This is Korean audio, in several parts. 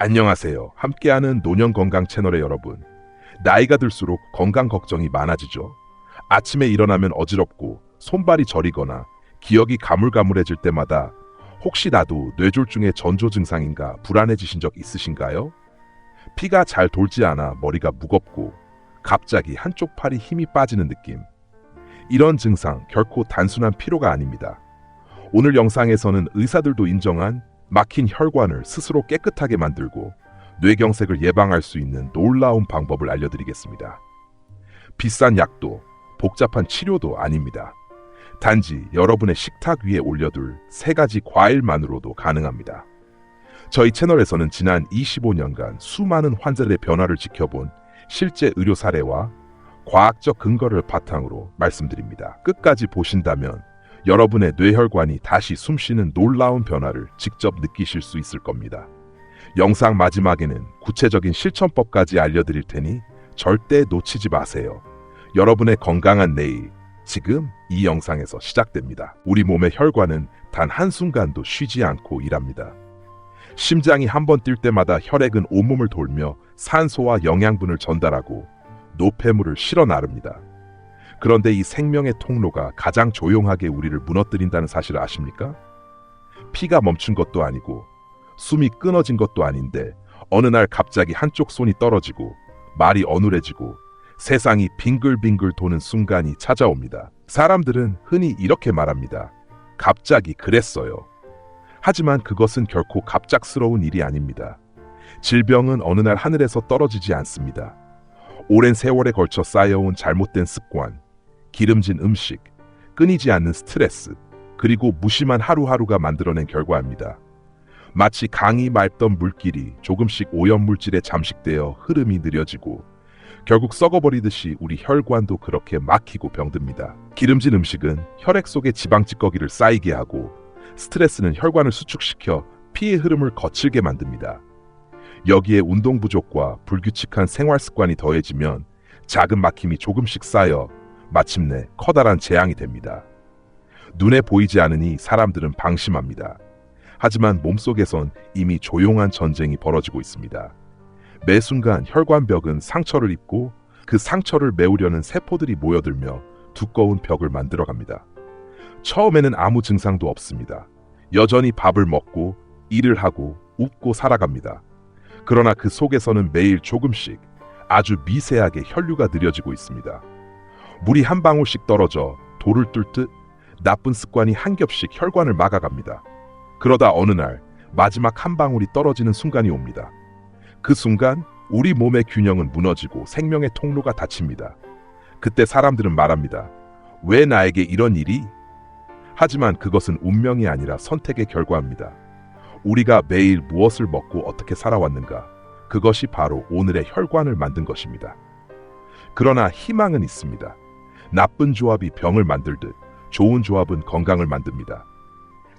안녕하세요. 함께하는 노년건강 채널의 여러분. 나이가 들수록 건강 걱정이 많아지죠. 아침에 일어나면 어지럽고 손발이 저리거나 기억이 가물가물해질 때마다 혹시 나도 뇌졸중의 전조 증상인가 불안해지신 적 있으신가요? 피가 잘 돌지 않아 머리가 무겁고 갑자기 한쪽 팔이 힘이 빠지는 느낌. 이런 증상 결코 단순한 피로가 아닙니다. 오늘 영상에서는 의사들도 인정한 막힌 혈관을 스스로 깨끗하게 만들고 뇌경색을 예방할 수 있는 놀라운 방법을 알려드리겠습니다. 비싼 약도 복잡한 치료도 아닙니다. 단지 여러분의 식탁 위에 올려둘 3가지 과일만으로도 가능합니다. 저희 채널에서는 지난 25년간 수많은 환자들의 변화를 지켜본 실제 의료 사례와 과학적 근거를 바탕으로 말씀드립니다. 끝까지 보신다면 여러분의 뇌혈관이 다시 숨쉬는 놀라운 변화를 직접 느끼실 수 있을 겁니다. 영상 마지막에는 구체적인 실천법까지 알려드릴 테니 절대 놓치지 마세요. 여러분의 건강한 내일, 지금 이 영상에서 시작됩니다. 우리 몸의 혈관은 단 한순간도 쉬지 않고 일합니다. 심장이 한 번 뛸 때마다 혈액은 온몸을 돌며 산소와 영양분을 전달하고 노폐물을 실어 나릅니다. 그런데 이 생명의 통로가 가장 조용하게 우리를 무너뜨린다는 사실을 아십니까? 피가 멈춘 것도 아니고 숨이 끊어진 것도 아닌데 어느 날 갑자기 한쪽 손이 떨어지고 말이 어눌해지고 세상이 빙글빙글 도는 순간이 찾아옵니다. 사람들은 흔히 이렇게 말합니다. 갑자기 그랬어요. 하지만 그것은 결코 갑작스러운 일이 아닙니다. 질병은 어느 날 하늘에서 떨어지지 않습니다. 오랜 세월에 걸쳐 쌓여온 잘못된 습관, 기름진 음식, 끊이지 않는 스트레스, 그리고 무심한 하루하루가 만들어낸 결과입니다. 마치 강이 맑던 물길이 조금씩 오염물질에 잠식되어 흐름이 느려지고 결국 썩어버리듯이 우리 혈관도 그렇게 막히고 병듭니다. 기름진 음식은 혈액 속에 지방 찌꺼기를 쌓이게 하고 스트레스는 혈관을 수축시켜 피의 흐름을 거칠게 만듭니다. 여기에 운동 부족과 불규칙한 생활 습관이 더해지면 작은 막힘이 조금씩 쌓여 마침내 커다란 재앙이 됩니다. 눈에 보이지 않으니 사람들은 방심합니다. 하지만 몸속에선 이미 조용한 전쟁이 벌어지고 있습니다. 매 순간 혈관벽은 상처를 입고 그 상처를 메우려는 세포들이 모여들며 두꺼운 벽을 만들어갑니다. 처음에는 아무 증상도 없습니다. 여전히 밥을 먹고 일을 하고 웃고 살아갑니다. 그러나 그 속에서는 매일 조금씩 아주 미세하게 혈류가 느려지고 있습니다. 물이 한 방울씩 떨어져 돌을 뚫듯 나쁜 습관이 한 겹씩 혈관을 막아갑니다. 그러다 어느 날 마지막 한 방울이 떨어지는 순간이 옵니다. 그 순간 우리 몸의 균형은 무너지고 생명의 통로가 닫힙니다. 그때 사람들은 말합니다. 왜 나에게 이런 일이? 하지만 그것은 운명이 아니라 선택의 결과입니다. 우리가 매일 무엇을 먹고 어떻게 살아왔는가? 그것이 바로 오늘의 혈관을 만든 것입니다. 그러나 희망은 있습니다. 나쁜 조합이 병을 만들듯 좋은 조합은 건강을 만듭니다.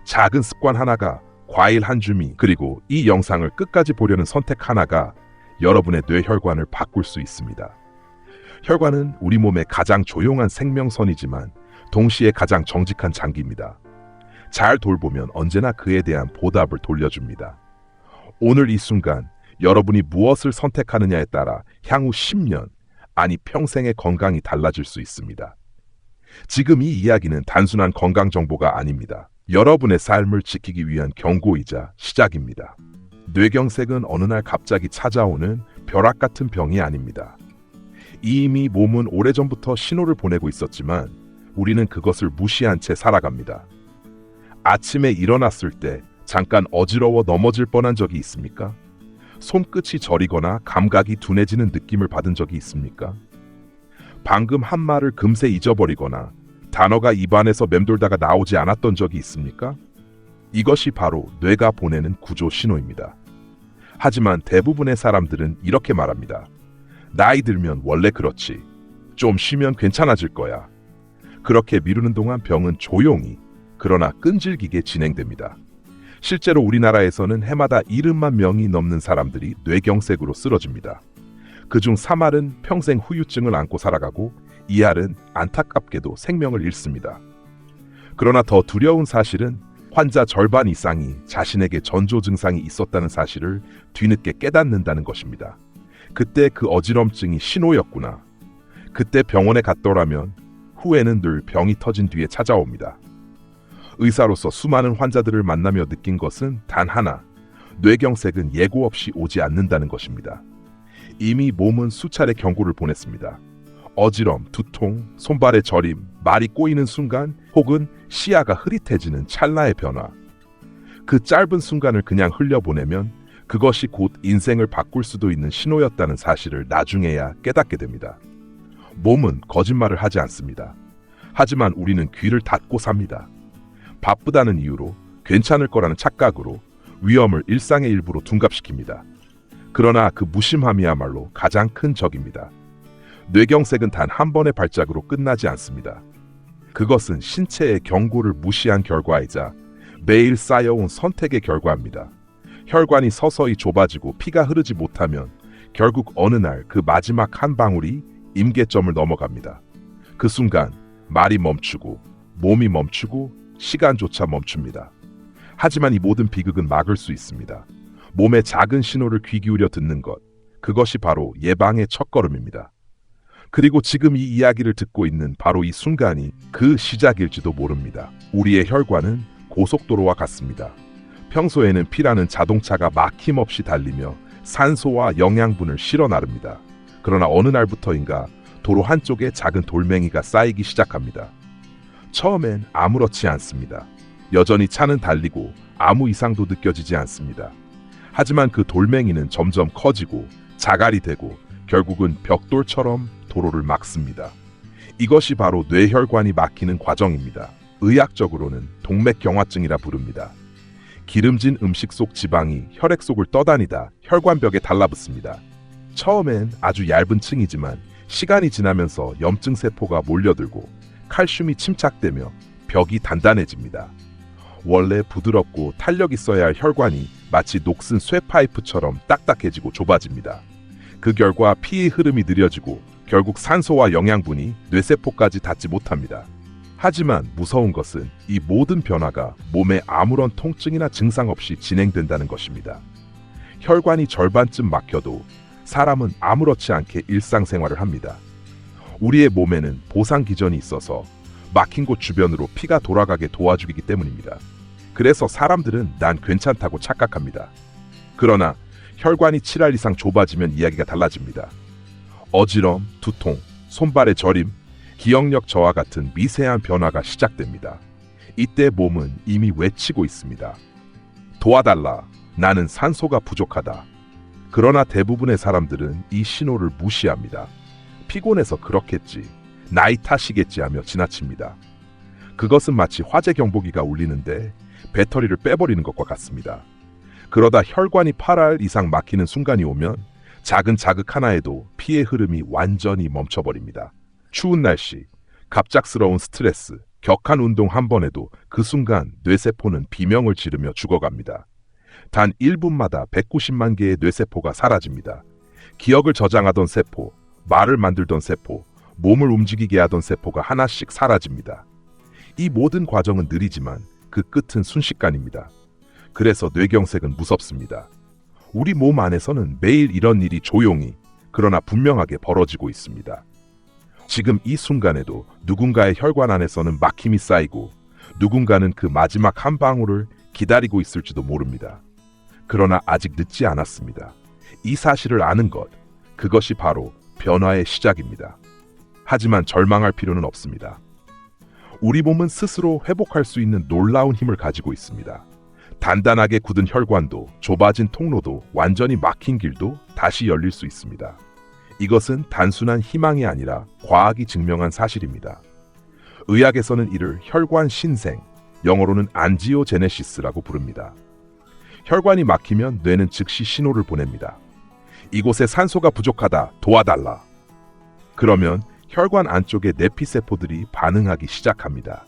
작은 습관 하나가, 과일 한 줌이, 그리고 이 영상을 끝까지 보려는 선택 하나가 여러분의 뇌혈관을 바꿀 수 있습니다. 혈관은 우리 몸의 가장 조용한 생명선이지만 동시에 가장 정직한 장기입니다. 잘 돌보면 언제나 그에 대한 보답을 돌려줍니다. 오늘 이 순간 여러분이 무엇을 선택하느냐에 따라 향후 10년, 아니 평생의 건강이 달라질 수 있습니다. 지금 이 이야기는 단순한 건강 정보가 아닙니다. 여러분의 삶을 지키기 위한 경고이자 시작입니다. 뇌경색은 어느 날 갑자기 찾아오는 벼락 같은 병이 아닙니다. 이미 몸은 오래전부터 신호를 보내고 있었지만 우리는 그것을 무시한 채 살아갑니다. 아침에 일어났을 때 잠깐 어지러워 넘어질 뻔한 적이 있습니까? 손끝이 저리거나 감각이 둔해지는 느낌을 받은 적이 있습니까? 방금 한 말을 금세 잊어버리거나 단어가 입안에서 맴돌다가 나오지 않았던 적이 있습니까? 이것이 바로 뇌가 보내는 구조 신호입니다. 하지만 대부분의 사람들은 이렇게 말합니다. 나이 들면 원래 그렇지. 좀 쉬면 괜찮아질 거야. 그렇게 미루는 동안 병은 조용히, 그러나 끈질기게 진행됩니다. 실제로 우리나라에서는 해마다 70만 명이 넘는 사람들이 뇌경색으로 쓰러집니다. 그중 3할은 평생 후유증을 안고 살아가고 2할은 안타깝게도 생명을 잃습니다. 그러나 더 두려운 사실은 환자 절반 이상이 자신에게 전조 증상이 있었다는 사실을 뒤늦게 깨닫는다는 것입니다. 그때 그 어지럼증이 신호였구나. 그때 병원에 갔더라면 후에는 늘 병이 터진 뒤에 찾아옵니다. 의사로서 수많은 환자들을 만나며 느낀 것은 단 하나, 뇌경색은 예고 없이 오지 않는다는 것입니다. 이미 몸은 수차례 경고를 보냈습니다. 어지럼, 두통, 손발의 저림, 말이 꼬이는 순간 혹은 시야가 흐릿해지는 찰나의 변화. 그 짧은 순간을 그냥 흘려보내면 그것이 곧 인생을 바꿀 수도 있는 신호였다는 사실을 나중에야 깨닫게 됩니다. 몸은 거짓말을 하지 않습니다. 하지만 우리는 귀를 닫고 삽니다. 바쁘다는 이유로, 괜찮을 거라는 착각으로 위험을 일상의 일부로 둔갑시킵니다. 그러나 그 무심함이야말로 가장 큰 적입니다. 뇌경색은 단 한 번의 발작으로 끝나지 않습니다. 그것은 신체의 경고를 무시한 결과이자 매일 쌓여온 선택의 결과입니다. 혈관이 서서히 좁아지고 피가 흐르지 못하면 결국 어느 날 그 마지막 한 방울이 임계점을 넘어갑니다. 그 순간 말이 멈추고 몸이 멈추고 시간조차 멈춥니다. 하지만 이 모든 비극은 막을 수 있습니다. 몸의 작은 신호를 귀 기울여 듣는 것, 그것이 바로 예방의 첫걸음입니다. 그리고 지금 이 이야기를 듣고 있는 바로 이 순간이 그 시작일지도 모릅니다. 우리의 혈관은 고속도로와 같습니다. 평소에는 피라는 자동차가 막힘없이 달리며 산소와 영양분을 실어 나릅니다. 그러나 어느 날부터인가 도로 한쪽에 작은 돌멩이가 쌓이기 시작합니다. 처음엔 아무렇지 않습니다. 여전히 차는 달리고 아무 이상도 느껴지지 않습니다. 하지만 그 돌멩이는 점점 커지고 자갈이 되고 결국은 벽돌처럼 도로를 막습니다. 이것이 바로 뇌혈관이 막히는 과정입니다. 의학적으로는 동맥경화증이라 부릅니다. 기름진 음식 속 지방이 혈액 속을 떠다니다 혈관벽에 달라붙습니다. 처음엔 아주 얇은 층이지만 시간이 지나면서 염증 세포가 몰려들고 칼슘이 침착되며 벽이 단단해집니다. 원래 부드럽고 탄력 있어야 할 혈관이 마치 녹슨 쇠파이프처럼 딱딱해지고 좁아집니다. 그 결과 피의 흐름이 느려지고 결국 산소와 영양분이 뇌세포까지 닿지 못합니다. 하지만 무서운 것은 이 모든 변화가 몸에 아무런 통증이나 증상 없이 진행된다는 것입니다. 혈관이 절반쯤 막혀도 사람은 아무렇지 않게 일상생활을 합니다. 우리의 몸에는 보상 기전이 있어서 막힌 곳 주변으로 피가 돌아가게 도와주기 때문입니다. 그래서 사람들은 난 괜찮다고 착각합니다. 그러나 혈관이 7할 이상 좁아지면 이야기가 달라집니다. 어지럼, 두통, 손발의 저림, 기억력 저하 같은 미세한 변화가 시작됩니다. 이때 몸은 이미 외치고 있습니다. 도와달라. 나는 산소가 부족하다. 그러나 대부분의 사람들은 이 신호를 무시합니다. 피곤해서 그렇겠지. 나이 탓이겠지 하며 지나칩니다. 그것은 마치 화재 경보기가 울리는데 배터리를 빼버리는 것과 같습니다. 그러다 혈관이 8할 이상 막히는 순간이 오면 작은 자극 하나에도 피의 흐름이 완전히 멈춰버립니다. 추운 날씨, 갑작스러운 스트레스, 격한 운동 한 번에도 그 순간 뇌세포는 비명을 지르며 죽어갑니다. 단 1분마다 190만 개의 뇌세포가 사라집니다. 기억을 저장하던 세포, 말을 만들던 세포, 몸을 움직이게 하던 세포가 하나씩 사라집니다. 이 모든 과정은 느리지만 그 끝은 순식간입니다. 그래서 뇌경색은 무섭습니다. 우리 몸 안에서는 매일 이런 일이 조용히, 그러나 분명하게 벌어지고 있습니다. 지금 이 순간에도 누군가의 혈관 안에서는 막힘이 쌓이고 누군가는 그 마지막 한 방울을 기다리고 있을지도 모릅니다. 그러나 아직 늦지 않았습니다. 이 사실을 아는 것, 그것이 바로 변화의 시작입니다. 하지만 절망할 필요는 없습니다. 우리 몸은 스스로 회복할 수 있는 놀라운 힘을 가지고 있습니다. 단단하게 굳은 혈관도, 좁아진 통로도, 완전히 막힌 길도 다시 열릴 수 있습니다. 이것은 단순한 희망이 아니라 과학이 증명한 사실입니다. 의학에서는 이를 혈관 신생, 영어로는 안지오제네시스라고 부릅니다. 혈관이 막히면 뇌는 즉시 신호를 보냅니다. 이곳에 산소가 부족하다, 도와달라. 그러면 혈관 안쪽의 내피세포들이 반응하기 시작합니다.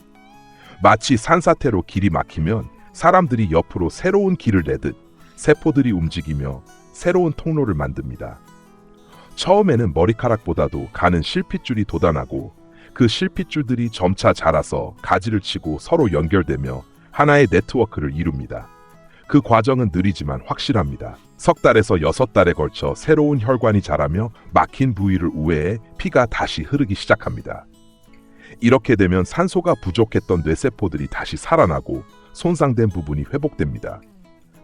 마치 산사태로 길이 막히면 사람들이 옆으로 새로운 길을 내듯 세포들이 움직이며 새로운 통로를 만듭니다. 처음에는 머리카락보다도 가는 실핏줄이 돋아나고 그 실핏줄들이 점차 자라서 가지를 치고 서로 연결되며 하나의 네트워크를 이룹니다. 그 과정은 느리지만 확실합니다. 석 달에서 6달에 걸쳐 새로운 혈관이 자라며 막힌 부위를 우회해 피가 다시 흐르기 시작합니다. 이렇게 되면 산소가 부족했던 뇌세포들이 다시 살아나고 손상된 부분이 회복됩니다.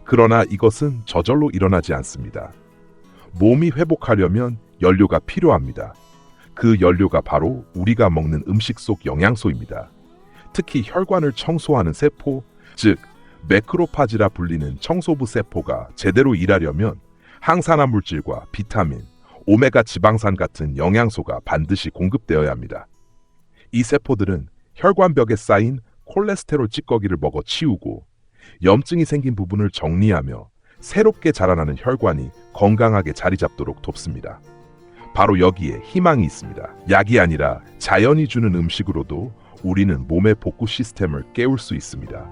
그러나 이것은 저절로 일어나지 않습니다. 몸이 회복하려면 연료가 필요합니다. 그 연료가 바로 우리가 먹는 음식 속 영양소입니다. 특히 혈관을 청소하는 세포, 즉 매크로파지라 불리는 청소부 세포가 제대로 일하려면 항산화 물질과 비타민, 오메가 지방산 같은 영양소가 반드시 공급되어야 합니다. 이 세포들은 혈관벽에 쌓인 콜레스테롤 찌꺼기를 먹어 치우고 염증이 생긴 부분을 정리하며 새롭게 자라나는 혈관이 건강하게 자리 잡도록 돕습니다. 바로 여기에 희망이 있습니다. 약이 아니라 자연이 주는 음식으로도 우리는 몸의 복구 시스템을 깨울 수 있습니다.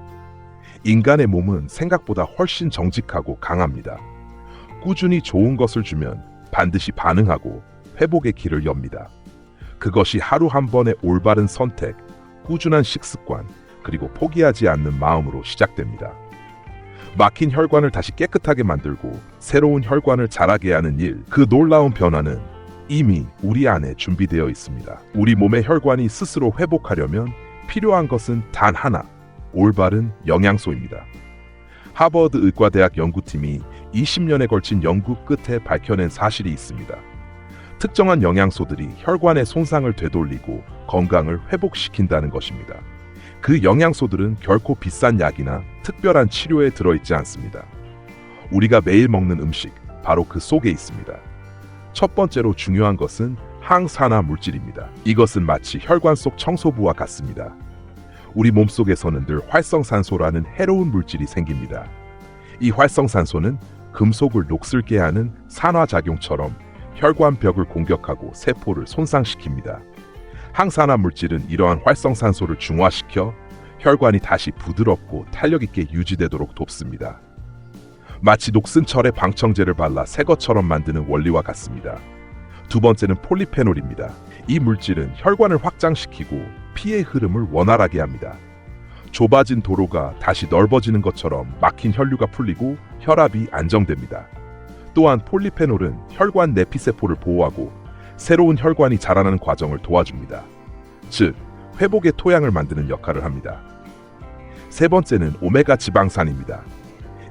인간의 몸은 생각보다 훨씬 정직하고 강합니다. 꾸준히 좋은 것을 주면 반드시 반응하고 회복의 길을 엽니다. 그것이 하루 한 번의 올바른 선택, 꾸준한 식습관, 그리고 포기하지 않는 마음으로 시작됩니다. 막힌 혈관을 다시 깨끗하게 만들고 새로운 혈관을 자라게 하는 일, 그 놀라운 변화는 이미 우리 안에 준비되어 있습니다. 우리 몸의 혈관이 스스로 회복하려면 필요한 것은 단 하나, 올바른 영양소입니다. 하버드 의과대학 연구팀이 20년에 걸친 연구 끝에 밝혀낸 사실이 있습니다. 특정한 영양소들이 혈관의 손상을 되돌리고 건강을 회복시킨다는 것입니다. 그 영양소들은 결코 비싼 약이나 특별한 치료에 들어있지 않습니다. 우리가 매일 먹는 음식, 바로 그 속에 있습니다. 첫 번째로 중요한 것은 항산화 물질입니다. 이것은 마치 혈관 속 청소부와 같습니다. 우리 몸속에서는 늘 활성산소라는 해로운 물질이 생깁니다. 이 활성산소는 금속을 녹슬게 하는 산화작용처럼 혈관벽을 공격하고 세포를 손상시킵니다. 항산화 물질은 이러한 활성산소를 중화시켜 혈관이 다시 부드럽고 탄력 있게 유지되도록 돕습니다. 마치 녹슨 철에 방청제를 발라 새 것처럼 만드는 원리와 같습니다. 두 번째는 폴리페놀입니다. 이 물질은 혈관을 확장시키고 피의 흐름을 원활하게 합니다. 좁아진 도로가 다시 넓어지는 것처럼 막힌 혈류가 풀리고 혈압이 안정됩니다. 또한 폴리페놀은 혈관 내피세포를 보호하고 새로운 혈관이 자라나는 과정을 도와줍니다. 즉, 회복의 토양을 만드는 역할을 합니다. 세 번째는 오메가 지방산입니다.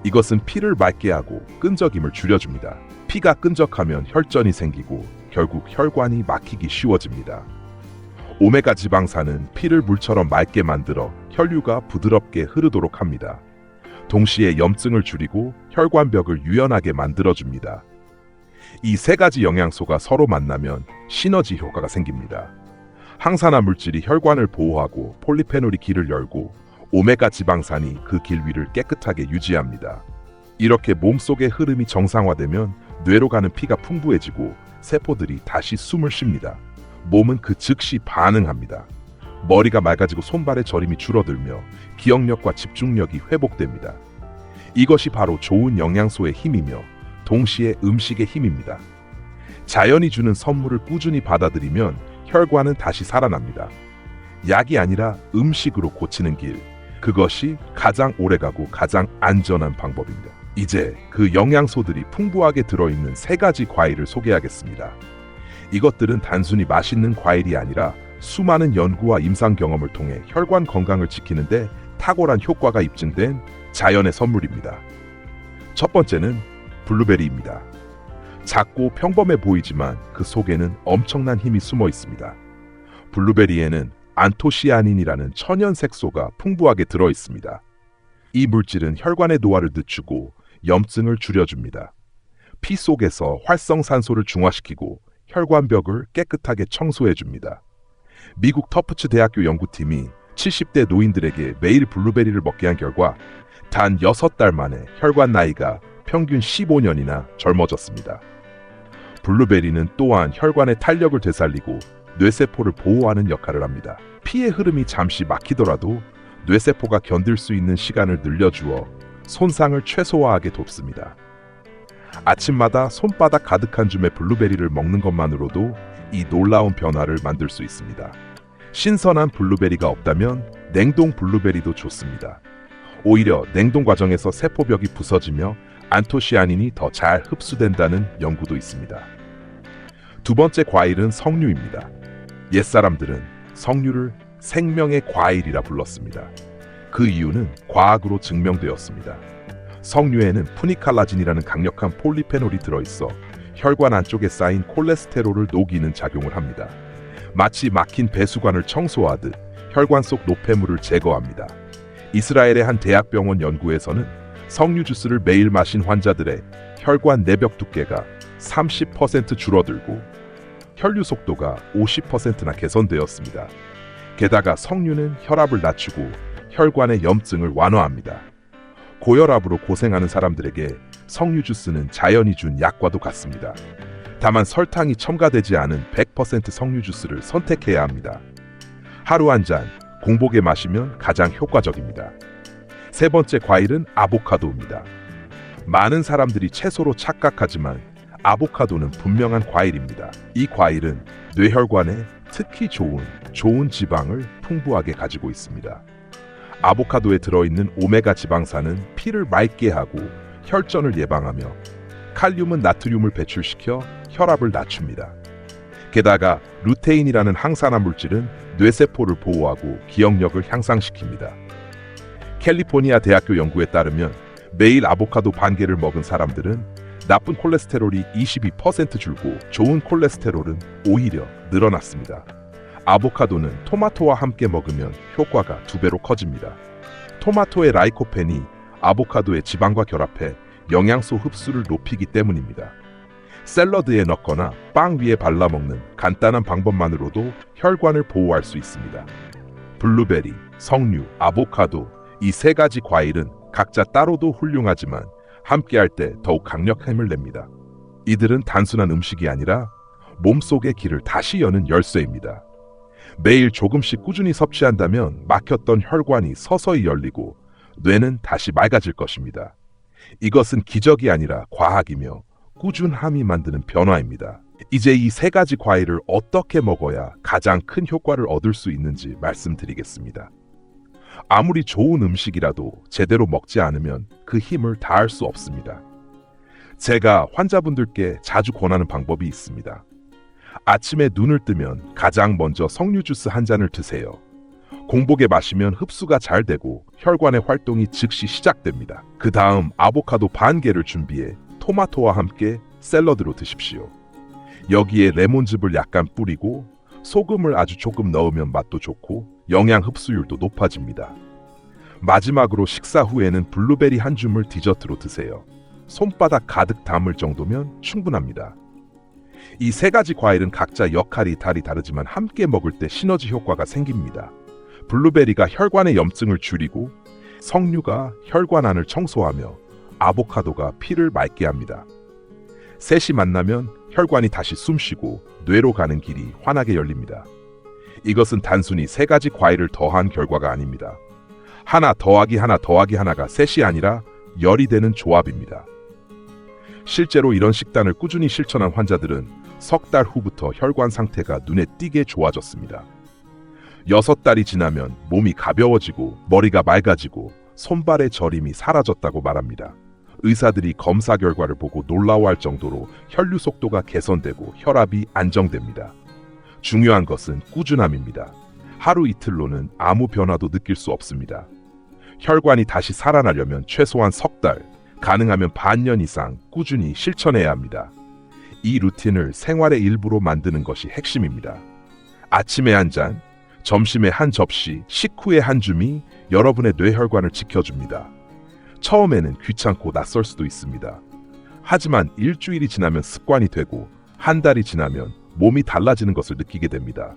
이것은 피를 맑게 하고 끈적임을 줄여줍니다. 피가 끈적하면 혈전이 생기고 결국 혈관이 막히기 쉬워집니다. 오메가 지방산은 피를 물처럼 맑게 만들어 혈류가 부드럽게 흐르도록 합니다. 동시에 염증을 줄이고 혈관벽을 유연하게 만들어줍니다. 이 세 가지 영양소가 서로 만나면 시너지 효과가 생깁니다. 항산화 물질이 혈관을 보호하고 폴리페놀이 길을 열고 오메가 지방산이 그 길 위를 깨끗하게 유지합니다. 이렇게 몸속의 흐름이 정상화되면 뇌로 가는 피가 풍부해지고 세포들이 다시 숨을 쉽니다. 몸은 그 즉시 반응합니다. 머리가 맑아지고 손발의 저림이 줄어들며 기억력과 집중력이 회복됩니다. 이것이 바로 좋은 영양소의 힘이며 동시에 음식의 힘입니다. 자연이 주는 선물을 꾸준히 받아들이면 혈관은 다시 살아납니다. 약이 아니라 음식으로 고치는 길, 그것이 가장 오래가고 가장 안전한 방법입니다. 이제 그 영양소들이 풍부하게 들어있는 세 가지 과일을 소개하겠습니다. 이것들은 단순히 맛있는 과일이 아니라 수많은 연구와 임상 경험을 통해 혈관 건강을 지키는데 탁월한 효과가 입증된 자연의 선물입니다. 첫 번째는 블루베리입니다. 작고 평범해 보이지만 그 속에는 엄청난 힘이 숨어 있습니다. 블루베리에는 안토시아닌이라는 천연 색소가 풍부하게 들어 있습니다. 이 물질은 혈관의 노화를 늦추고 염증을 줄여줍니다. 피 속에서 활성산소를 중화시키고 혈관벽을 깨끗하게 청소해줍니다. 미국 터프츠 대학교 연구팀이 70대 노인들에게 매일 블루베리를 먹게 한 결과 단 6달 만에 혈관 나이가 평균 15년이나 젊어졌습니다. 블루베리는 또한 혈관의 탄력을 되살리고 뇌세포를 보호하는 역할을 합니다. 피의 흐름이 잠시 막히더라도 뇌세포가 견딜 수 있는 시간을 늘려주어 손상을 최소화하게 돕습니다. 아침마다 손바닥 가득한 줌의 블루베리를 먹는 것만으로도 이 놀라운 변화를 만들 수 있습니다. 신선한 블루베리가 없다면 냉동 블루베리도 좋습니다. 오히려 냉동 과정에서 세포벽이 부서지며 안토시아닌이 더 잘 흡수된다는 연구도 있습니다. 두 번째 과일은 석류입니다. 옛사람들은 석류를 생명의 과일이라 불렀습니다. 그 이유는 과학으로 증명되었습니다. 석류에는 푸니칼라진이라는 강력한 폴리페놀이 들어있어 혈관 안쪽에 쌓인 콜레스테롤을 녹이는 작용을 합니다. 마치 막힌 배수관을 청소하듯 혈관 속 노폐물을 제거합니다. 이스라엘의 한 대학병원 연구에서는 석류 주스를 매일 마신 환자들의 혈관 내벽 두께가 30% 줄어들고 혈류 속도가 50%나 개선되었습니다. 게다가 석류는 혈압을 낮추고 혈관의 염증을 완화합니다. 고혈압으로 고생하는 사람들에게 석류 주스는 자연이 준 약과도 같습니다. 다만 설탕이 첨가되지 않은 100% 석류 주스를 선택해야 합니다. 하루 한 잔 공복에 마시면 가장 효과적입니다. 세 번째 과일은 아보카도입니다. 많은 사람들이 채소로 착각하지만 아보카도는 분명한 과일입니다. 이 과일은 뇌혈관에 특히 좋은 지방을 풍부하게 가지고 있습니다. 아보카도에 들어있는 오메가 지방산은 피를 맑게 하고 혈전을 예방하며 칼륨은 나트륨을 배출시켜 혈압을 낮춥니다. 게다가 루테인이라는 항산화 물질은 뇌세포를 보호하고 기억력을 향상시킵니다. 캘리포니아 대학교 연구에 따르면 매일 아보카도 반 개를 먹은 사람들은 나쁜 콜레스테롤이 22% 줄고 좋은 콜레스테롤은 오히려 늘어났습니다. 아보카도는 토마토와 함께 먹으면 효과가 2배로 커집니다. 토마토의 라이코펜이 아보카도의 지방과 결합해 영양소 흡수를 높이기 때문입니다. 샐러드에 넣거나 빵 위에 발라 먹는 간단한 방법만으로도 혈관을 보호할 수 있습니다. 블루베리, 석류, 아보카도 이 세 가지 과일은 각자 따로도 훌륭하지만 함께할 때 더욱 강력한 힘을 냅니다. 이들은 단순한 음식이 아니라 몸속의 길을 다시 여는 열쇠입니다. 매일 조금씩 꾸준히 섭취한다면 막혔던 혈관이 서서히 열리고 뇌는 다시 맑아질 것입니다. 이것은 기적이 아니라 과학이며 꾸준함이 만드는 변화입니다. 이제 이 세 가지 과일을 어떻게 먹어야 가장 큰 효과를 얻을 수 있는지 말씀드리겠습니다. 아무리 좋은 음식이라도 제대로 먹지 않으면 그 힘을 다할 수 없습니다. 제가 환자분들께 자주 권하는 방법이 있습니다. 아침에 눈을 뜨면 가장 먼저 석류 주스 한 잔을 드세요. 공복에 마시면 흡수가 잘 되고 혈관의 활동이 즉시 시작됩니다. 그 다음 아보카도 반 개를 준비해 토마토와 함께 샐러드로 드십시오. 여기에 레몬즙을 약간 뿌리고 소금을 아주 조금 넣으면 맛도 좋고 영양 흡수율도 높아집니다. 마지막으로 식사 후에는 블루베리 한 줌을 디저트로 드세요. 손바닥 가득 담을 정도면 충분합니다. 이 세 가지 과일은 각자 역할이 다르지만 함께 먹을 때 시너지 효과가 생깁니다. 블루베리가 혈관의 염증을 줄이고 석류가 혈관 안을 청소하며 아보카도가 피를 맑게 합니다. 셋이 만나면 혈관이 다시 숨쉬고 뇌로 가는 길이 환하게 열립니다. 이것은 단순히 세 가지 과일을 더한 결과가 아닙니다. 하나 더하기 하나가 셋이 아니라 열이 되는 조합입니다. 실제로 이런 식단을 꾸준히 실천한 환자들은 석 달 후부터 혈관 상태가 눈에 띄게 좋아졌습니다. 6달이 지나면 몸이 가벼워지고 머리가 맑아지고 손발의 저림이 사라졌다고 말합니다. 의사들이 검사 결과를 보고 놀라워할 정도로 혈류 속도가 개선되고 혈압이 안정됩니다. 중요한 것은 꾸준함입니다. 하루 이틀로는 아무 변화도 느낄 수 없습니다. 혈관이 다시 살아나려면 최소한 석 달, 가능하면 반년 이상 꾸준히 실천해야 합니다. 이 루틴을 생활의 일부로 만드는 것이 핵심입니다. 아침에 한 잔, 점심에 한 접시, 식후에 한 줌이 여러분의 뇌혈관을 지켜줍니다. 처음에는 귀찮고 낯설 수도 있습니다. 하지만 일주일이 지나면 습관이 되고 한 달이 지나면 몸이 달라지는 것을 느끼게 됩니다.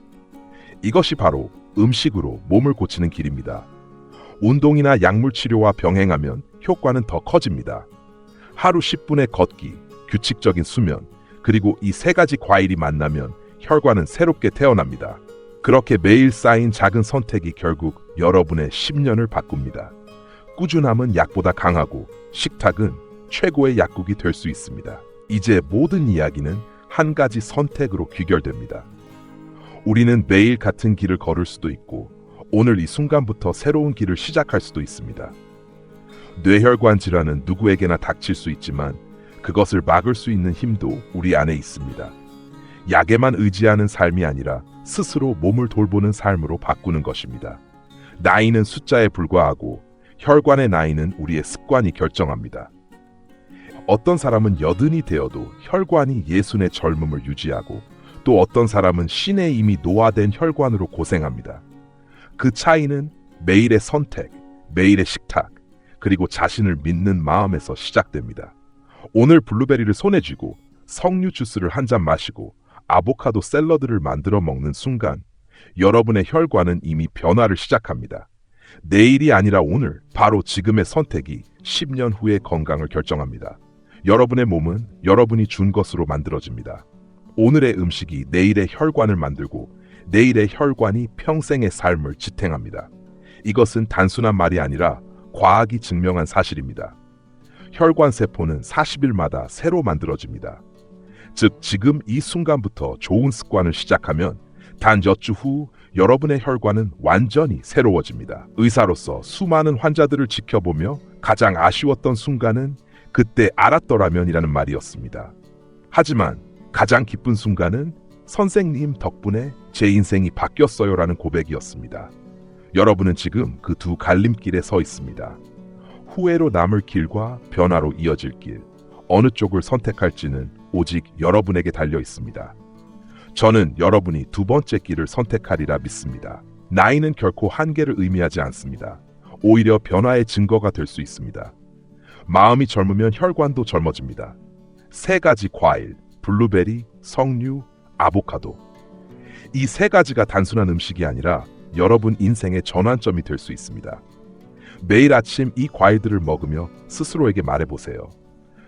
이것이 바로 음식으로 몸을 고치는 길입니다. 운동이나 약물 치료와 병행하면 효과는 더 커집니다. 하루 10분의 걷기, 규칙적인 수면, 그리고 이 세 가지 과일이 만나면 혈관은 새롭게 태어납니다. 그렇게 매일 쌓인 작은 선택이 결국 여러분의 10년을 바꿉니다. 꾸준함은 약보다 강하고 식탁은 최고의 약국이 될 수 있습니다. 이제 모든 이야기는 한 가지 선택으로 귀결됩니다. 우리는 매일 같은 길을 걸을 수도 있고 오늘 이 순간부터 새로운 길을 시작할 수도 있습니다. 뇌혈관 질환은 누구에게나 닥칠 수 있지만 그것을 막을 수 있는 힘도 우리 안에 있습니다. 약에만 의지하는 삶이 아니라 스스로 몸을 돌보는 삶으로 바꾸는 것입니다. 나이는 숫자에 불과하고 혈관의 나이는 우리의 습관이 결정합니다. 어떤 사람은 80이 되어도 혈관이 60의 젊음을 유지하고 또 어떤 사람은 신에 이미 노화된 혈관으로 고생합니다. 그 차이는 매일의 선택, 매일의 식탁, 그리고 자신을 믿는 마음에서 시작됩니다. 오늘 블루베리를 손에 쥐고 석류 주스를 한 잔 마시고 아보카도 샐러드를 만들어 먹는 순간 여러분의 혈관은 이미 변화를 시작합니다. 내일이 아니라 오늘, 바로 지금의 선택이 10년 후의 건강을 결정합니다. 여러분의 몸은 여러분이 준 것으로 만들어집니다. 오늘의 음식이 내일의 혈관을 만들고 내일의 혈관이 평생의 삶을 지탱합니다. 이것은 단순한 말이 아니라 과학이 증명한 사실입니다. 혈관 세포는 40일마다 새로 만들어집니다. 즉, 지금 이 순간부터 좋은 습관을 시작하면 단 몇 주 후 여러분의 혈관은 완전히 새로워집니다. 의사로서 수많은 환자들을 지켜보며 가장 아쉬웠던 순간은 그때 알았더라면이라는 말이었습니다. 하지만 가장 기쁜 순간은 선생님 덕분에 제 인생이 바뀌었어요라는 고백이었습니다. 여러분은 지금 그 두 갈림길에 서 있습니다. 후회로 남을 길과 변화로 이어질 길, 어느 쪽을 선택할지는 오직 여러분에게 달려 있습니다. 저는 여러분이 두 번째 길을 선택하리라 믿습니다. 나이는 결코 한계를 의미하지 않습니다. 오히려 변화의 증거가 될 수 있습니다. 마음이 젊으면 혈관도 젊어집니다. 3가지 과일, 블루베리, 석류, 아보카도. 이 3가지가 단순한 음식이 아니라 여러분 인생의 전환점이 될 수 있습니다. 매일 아침 이 과일들을 먹으며 스스로에게 말해보세요.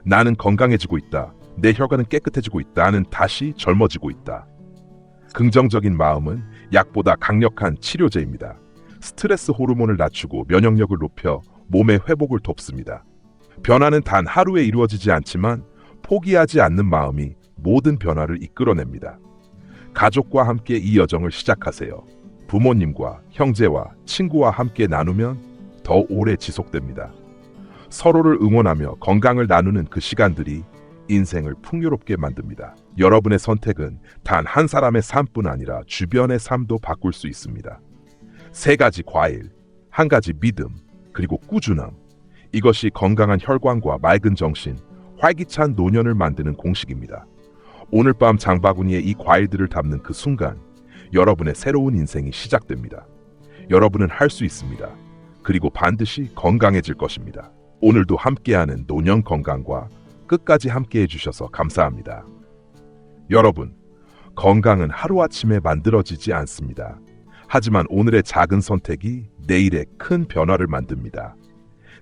나는 건강해지고 있다. 내 혈관은 깨끗해지고 있다. 나는 다시 젊어지고 있다. 긍정적인 마음은 약보다 강력한 치료제입니다. 스트레스 호르몬을 낮추고 면역력을 높여 몸의 회복을 돕습니다. 변화는 단 하루에 이루어지지 않지만 포기하지 않는 마음이 모든 변화를 이끌어냅니다. 가족과 함께 이 여정을 시작하세요. 부모님과 형제와 친구와 함께 나누면 더 오래 지속됩니다. 서로를 응원하며 건강을 나누는 그 시간들이 인생을 풍요롭게 만듭니다. 여러분의 선택은 단 한 사람의 삶뿐 아니라 주변의 삶도 바꿀 수 있습니다. 3가지 과일, 1가지 믿음, 그리고 꾸준함. 이것이 건강한 혈관과 맑은 정신, 활기찬 노년을 만드는 공식입니다. 오늘 밤 장바구니에 이 과일들을 담는 그 순간 여러분의 새로운 인생이 시작됩니다. 여러분은 할 수 있습니다. 그리고 반드시 건강해질 것입니다. 오늘도 함께하는 노년 건강과 끝까지 함께해 주셔서 감사합니다. 여러분, 건강은 하루아침에 만들어지지 않습니다. 하지만 오늘의 작은 선택이 내일의 큰 변화를 만듭니다.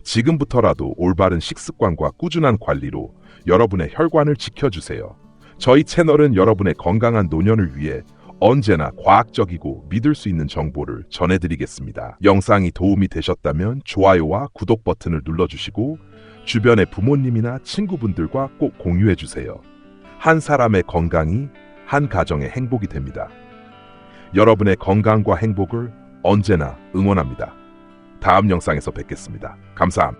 지금부터라도 올바른 식습관과 꾸준한 관리로 여러분의 혈관을 지켜주세요. 저희 채널은 여러분의 건강한 노년을 위해 언제나 과학적이고 믿을 수 있는 정보를 전해드리겠습니다. 영상이 도움이 되셨다면 좋아요와 구독 버튼을 눌러주시고 주변의 부모님이나 친구분들과 꼭 공유해주세요. 한 사람의 건강이 한 가정의 행복이 됩니다. 여러분의 건강과 행복을 언제나 응원합니다. 다음 영상에서 뵙겠습니다. 감사합니다.